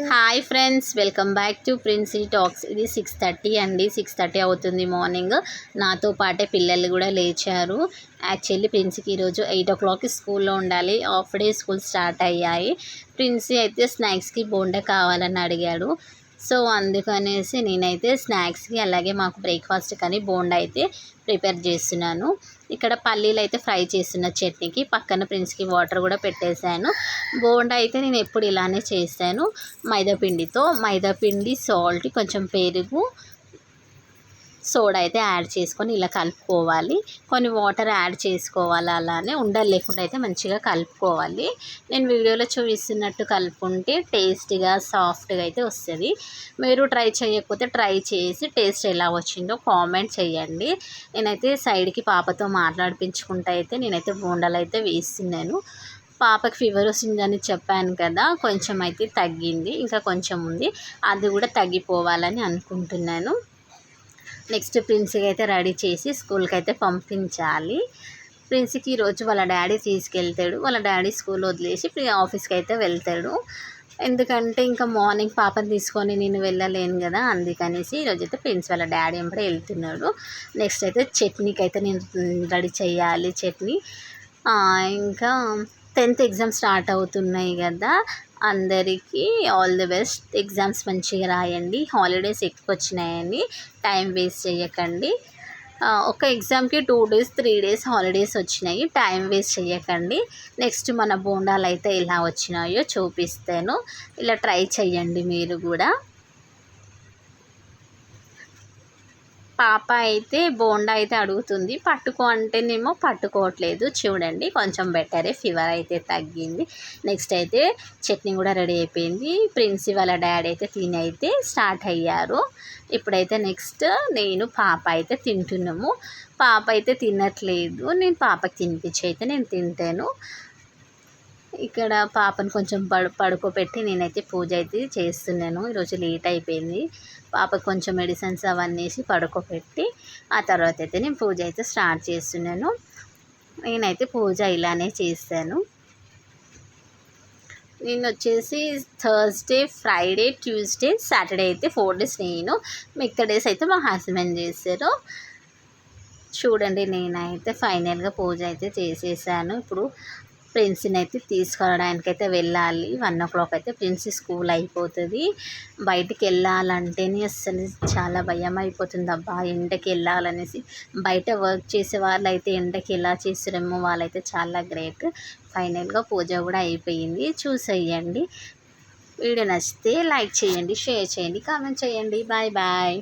Hi friends, welcome back to Princy talks. ఇది 6:30 అండి. 6:30 అవుతుంది మార్నింగ్. నాతో పాటే పిల్లలు కూడా లేచారు. యాక్చువల్లీ ప్రిన్సీకి ఈరోజు 8 o'clockకి స్కూల్లో ఉండాలి. హాఫ్ డే స్కూల్ స్టార్ట్ అయ్యాయి. ప్రిన్సీ అయితే స్నాక్స్కి బోండా కావాలని అడిగాడు. సో అందుకనేసి నేనైతే స్నాక్స్కి అలాగే మాకు బ్రేక్ఫాస్ట్ కానీ బోండా అయితే ప్రిపేర్ చేస్తున్నాను. ఇక్కడ పల్లీలు అయితే ఫ్రై చేస్తున్న చట్నీకి, పక్కన ప్రిన్స్కి వాటర్ కూడా పెట్టేశాను. బోండా అయితే నేను ఎప్పుడు ఇలానే చేస్తాను, మైదాపిండి, సాల్ట్, కొంచెం పెరుగు, సోడా అయితే యాడ్ చేసుకొని ఇలా కలుపుకోవాలి. కొన్ని వాటర్ యాడ్ చేసుకోవాలి. అలానే ఉండలు లేకుండా అయితే మంచిగా కలుపుకోవాలి. నేను వీడియోలో చూపిస్తున్నట్టు కలుపుకుంటే టేస్టీగా సాఫ్ట్గా అయితే వస్తుంది. మీరు ట్రై చేయకపోతే ట్రై చేసి టేస్ట్ ఎలా వచ్చిందో కామెంట్ చేయండి. నేనైతే సైడ్కి పాపతో మాట్లాడిపించుకుంటూ అయితే నేనైతే బోండాలు అయితే వేస్తున్నాను. పాపకి ఫీవర్ వస్తుందని చెప్పాను కదా, కొంచెం అయితే తగ్గింది, ఇంకా కొంచెం ఉంది. అది కూడా తగ్గిపోవాలని అనుకుంటున్నాను. నెక్స్ట్ ప్రిన్సీకి అయితే రెడీ చేసి స్కూల్కి అయితే పంపించాలి. ప్రిన్సీకి ఈరోజు వాళ్ళ డాడీ తీసుకెళ్తాడు. వాళ్ళ డాడీ స్కూల్ వదిలేసి ఆఫీస్కి అయితే వెళ్తాడు. ఎందుకంటే ఇంకా మార్నింగ్ పాపని తీసుకొని నేను వెళ్ళలేను కదా, అందుకనేసి ఈరోజైతే ప్రిన్స్ వాళ్ళ డాడీ ఎంబడే వెళ్తున్నాడు. నెక్స్ట్ అయితే చట్నీకి అయితే నేను రెడీ చేయాలి. చట్నీ ఇంకా 10th ఎగ్జామ్స్ స్టార్ట్ అవుతున్నాయి కదా, అందరికీ ఆల్ ది బెస్ట్. ఎగ్జామ్స్ మంచిగా రాయండి. హాలిడేస్ ఎక్కువ వచ్చినాయండి, టైం వేస్ట్ చేయకండి. ఒక ఎగ్జామ్కి 2 days 3 days హాలిడేస్ వచ్చినాయి, టైం వేస్ట్ చేయకండి. నెక్స్ట్ మన బోండాలు అయితే ఎలా వచ్చినాయో చూపిస్తాను, ఇలా ట్రై చేయండి మీరు కూడా. పాప అయితే బోండా అయితే అడుగుతుంది, పట్టుకో అంటేనేమో పట్టుకోవట్లేదు. చూడండి, కొంచెం బెటరే, ఫీవర్ అయితే తగ్గింది. నెక్స్ట్ అయితే చట్నీ కూడా రెడీ అయిపోయింది. ప్రిన్సీ వాళ్ళ డాడీ అయితే తిని అయితే స్టార్ట్ అయ్యారు. ఇప్పుడైతే నెక్స్ట్ నేను పాప అయితే తింటున్నాము. పాప అయితే తినట్లేదు, నేను పాపకి తినిపించి అయితే నేను తింటాను. ఇక్కడ పాపను కొంచెం పడుకోబెట్టి నేనైతే పూజ అయితే చేస్తున్నాను. ఈరోజు లేట్ అయిపోయింది. పాపకు కొంచెం మెడిసిన్స్ అవన్నీ వేసి పడుకోబెట్టి ఆ తర్వాత అయితే నేను పూజ అయితే స్టార్ట్ చేస్తున్నాను. నేనైతే పూజ ఇలానే చేస్తాను. నేను వచ్చేసి థర్స్డే, ఫ్రైడే, ట్యూస్డే, సాటర్డే అయితే 4 days నేను, మిగతా డేస్ అయితే మా హస్బెండ్ చేశారు. చూడండి, నేనైతే ఫైనల్గా పూజ అయితే చేసేసాను. ఇప్పుడు ప్రిన్సీని అయితే తీసుకురావడానికి అయితే వెళ్ళాలి. 1 o'clock అయితే ప్రిన్సీ స్కూల్ అయిపోతుంది. బయటికి వెళ్ళాలంటేనే అసలు చాలా భయం అయిపోతుంది. అబ్బా, ఎండకి వెళ్ళాలనేసి. బయట వర్క్ చేసే వాళ్ళు అయితే ఎండకి ఎలా చేస్తారేమో, వాళ్ళైతే చాలా గ్రేట్. ఫైనల్గా పూజ కూడా అయిపోయింది. చూసేయండి. వీడియో నచ్చితే లైక్ చేయండి, షేర్ చేయండి, కామెంట్ చేయండి. Bye bye.